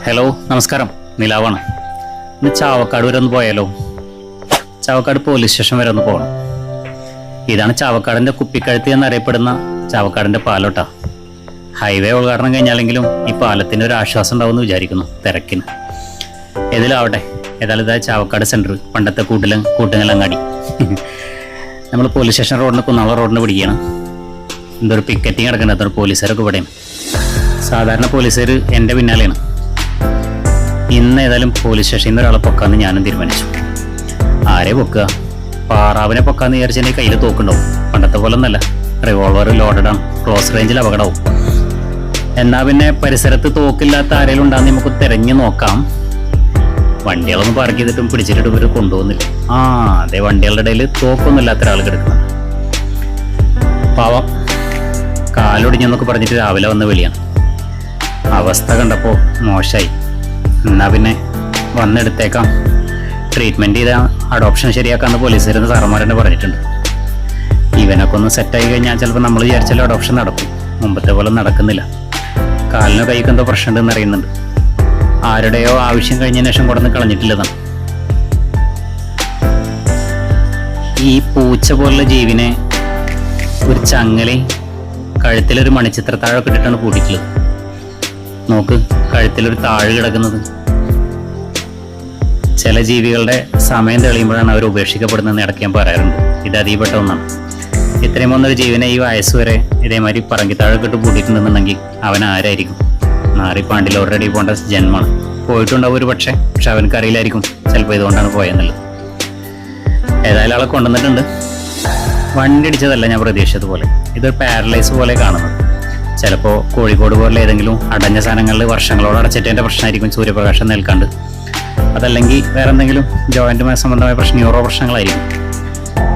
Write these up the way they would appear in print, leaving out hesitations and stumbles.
Hello, നമസ്കാരം. നിലാവാണ്. ഇന്ന് ചാവക്കാട് വരെ ഒന്ന് പോയാലോ? ചാവക്കാട് പോലീസ് സ്റ്റേഷൻ വരെ ഒന്ന് പോകണം. ഇതാണ് ചാവക്കാടിൻ്റെ കുപ്പിക്കഴുത്ത് എന്നറിയപ്പെടുന്ന ചാവക്കാടിൻ്റെ പാലോട്ടാ. ഹൈവേ ഉദ്ഘാടനം കഴിഞ്ഞാലെങ്കിലും ഈ പാലത്തിന് ഒരു ആശ്വാസം ഉണ്ടാവുമെന്ന് വിചാരിക്കുന്നു തിരക്കിന്. ഏതിലാവട്ടെ, ഏതായാലും ഇതാ ചാവക്കാട് സെൻറ്റർ, പണ്ടത്തെ കൂട്ടുങ്ങലങ്ങാടി. നമ്മൾ പോലീസ് സ്റ്റേഷൻ റോഡിന് കുന്നാള റോഡിന് പിടിക്കുകയാണ്. എന്തൊരു പിക്കറ്റിങ് കിടക്കുന്നത്, അതൊരു പോലീസുകാരൊക്കെ ഇവിടെയും. സാധാരണ പോലീസുകാർ എൻ്റെ പിന്നാലെയാണ്. ഇന്ന് ഏതായാലും പോലീസ് സ്റ്റേഷനിൽ നിന്ന് ഒരാളെ പൊക്കാന്ന് ഞാനും തീരുമാനിച്ചു. ആരെ പൊക്കുക? പാറാവിനെ പൊക്കാന്ന് വിചാരിച്ചെൻ്റെ കയ്യിൽ തോക്കുണ്ടാവും. പണ്ടത്തെ പോലെ ഒന്നല്ല, റിവോൾവർ ലോഡഡാണ്, ക്ലോസ് റേഞ്ചിൽ അപകടവും. എന്നാൽ പിന്നെ പരിസരത്ത് തോക്കില്ലാത്ത ആരെങ്കിലും ഉണ്ടാകുന്ന നമുക്ക് തിരഞ്ഞു നോക്കാം. വണ്ടികളൊന്നും പാർക്ക് ചെയ്തിട്ടും പിടിച്ചിട്ടും ഇവർ കൊണ്ടുപോകുന്നില്ല. അതെ, വണ്ടികളുടെ ഇടയിൽ തോക്കൊന്നും ഇല്ലാത്ത ഒരാൾ കിടക്കുന്നുണ്ട്. പാവം, കാലൊടിഞ്ഞെന്നൊക്കെ പറഞ്ഞിട്ട് രാവിലെ വന്ന് വിളിയാണ്. അവസ്ഥ കണ്ടപ്പോൾ മോശമായി. എന്നാൽ പിന്നെ വന്നെടുത്തേക്കാം, ട്രീറ്റ്മെൻറ്റ് ചെയ്താൽ അഡോപ്ഷൻ ശരിയാക്കാമെന്ന് പോലീസുകാരെന്ന് സാറന്മാരെന്നെ പറഞ്ഞിട്ടുണ്ട്. ഇവനൊക്കെ ഒന്ന് സെറ്റായി കഴിഞ്ഞാൽ ചിലപ്പോൾ നമ്മൾ വിചാരിച്ചാലും അഡോപ്ഷൻ നടക്കും. മുമ്പത്തെ പോലെ നടക്കുന്നില്ല. കാലിനോ കൈക്ക് എന്തോ പ്രശ്നമുണ്ടെന്ന് അറിയുന്നുണ്ട്. ആരുടെയോ ആവശ്യം കഴിഞ്ഞതിന് ശേഷം കൊടുന്ന് കളഞ്ഞിട്ടില്ലതാണ്. ഈ പൂച്ച പോലുള്ള ജീവിനെ ഒരു ചങ്ങലയും കഴുത്തിലൊരു മണിച്ചിത്രത്താഴൊക്കെ ഇട്ടിട്ടാണ് പൂട്ടിയിട്ടുള്ളത്. നോക്ക്, കഴുത്തിലൊരു താഴ് കിടക്കുന്നത്. ചില ജീവികളുടെ സമയം തെളിയുമ്പോഴാണ് അവർ ഉപേക്ഷിക്കപ്പെടുന്നതെന്ന് ഇടയ്ക്ക് ഞാൻ പറയാറുണ്ട്. ഇത് അതീപ്പെട്ട ഒന്നാണ്. ഇത്രയും വന്നൊരു ജീവനെ ഈ വയസ്സ് വരെ ഇതേമാതിരി പറങ്കിത്താഴൊക്കെ ഇട്ട് പൂട്ടിയിട്ടുണ്ടെന്നുണ്ടെങ്കിൽ അവൻ ആരായിരിക്കും? നാറിപ്പാണ്ടിൽ ഓൾറെഡി പോകേണ്ട ജന്മമാണ്. പോയിട്ടുണ്ടാവും ഒരു പക്ഷേ അവനക്ക് അറിയില്ലായിരിക്കും ചിലപ്പോൾ ഇതുകൊണ്ടാണ് പോയെന്നുള്ളത്. ഏതായാലും ആളെ കൊണ്ടുവന്നിട്ടുണ്ട്. വണ്ടി അടിച്ചതല്ല ഞാൻ പ്രതീക്ഷിച്ചതുപോലെ. ഇതൊരു പാരലൈസ് പോലെ കാണുന്നത്. ചിലപ്പോൾ കോഴിക്കോട് പോലെ ഏതെങ്കിലും അടഞ്ഞ സാധനങ്ങളിൽ വർഷങ്ങളോട് അടച്ചിട്ടതിൻ്റെ പ്രശ്നമായിരിക്കും, സൂര്യപ്രകാശം നിൽക്കാണ്ട്. അതല്ലെങ്കിൽ വേറെ എന്തെങ്കിലും ജോയിൻറ്റുമായി സംബന്ധമായ പ്രശ്നം, ന്യൂറോ പ്രശ്നങ്ങളായിരിക്കും.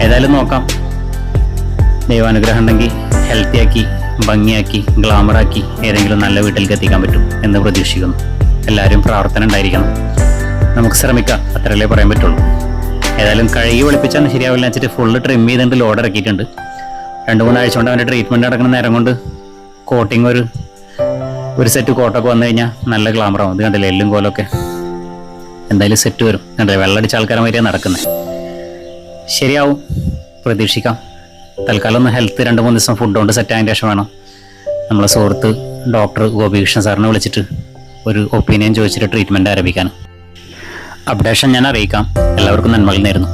ഏതായാലും നോക്കാം. ദൈവാനുഗ്രഹം ഉണ്ടെങ്കിൽ ഹെൽത്തിയാക്കി, ഭംഗിയാക്കി, ഗ്ലാമറാക്കി ഏതെങ്കിലും നല്ല വീട്ടിലേക്ക് എത്തിക്കാൻ പറ്റും എന്ന് പ്രതീക്ഷിക്കുന്നു. എല്ലാവരും പ്രാർത്ഥന ഉണ്ടായിരിക്കണം. നമുക്ക് ശ്രമിക്കാം, അത്രയല്ലേ പറയാൻ പറ്റുള്ളൂ. ഏതായാലും കഴുകി വെളുപ്പിച്ചാൽ ശരിയാവില്ല വെച്ചിട്ട് ഫുള്ള് ട്രിം ചെയ്തിട്ട് ലോഡ് ഇറക്കിയിട്ടുണ്ട്. 2-3 ആഴ്ച കൊണ്ട് അവൻ്റെ ട്രീറ്റ്മെൻറ്റ് നടക്കുന്ന നേരം കൊണ്ട് കോട്ടിങ് ഒരു സെറ്റ് കോട്ടൊക്കെ വന്നു കഴിഞ്ഞാൽ നല്ല ഗ്ലാമറാവും. ഇത് കണ്ടില്ലേ, എല്ലും കോലൊക്കെ എന്തായാലും സെറ്റ് വരും. കണ്ടില്ലേ, വെള്ളമടിച്ച ആൾക്കാരെ മാതിരിയാണ് നടക്കുന്നത്. ശരിയാവും, പ്രതീക്ഷിക്കാം. തൽക്കാലം ഒന്ന് ഹെൽത്ത് 2-3 ദിവസം ഫുഡ് കൊണ്ട് സെറ്റ് ആയതിന് ശേഷം വേണം നമ്മളെ സുഹൃത്ത് ഡോക്ടർ ഗോപികൃഷ്ണൻ സാറിനെ വിളിച്ചിട്ട് ഒരു ഒപ്പീനിയൻ ചോദിച്ചിട്ട് ട്രീറ്റ്മെൻറ്റ് ആരംഭിക്കാൻ. അപ്ഡേഷൻ ഞാൻ അറിയിക്കാം. എല്ലാവർക്കും നന്മകൾ നേരുന്നു.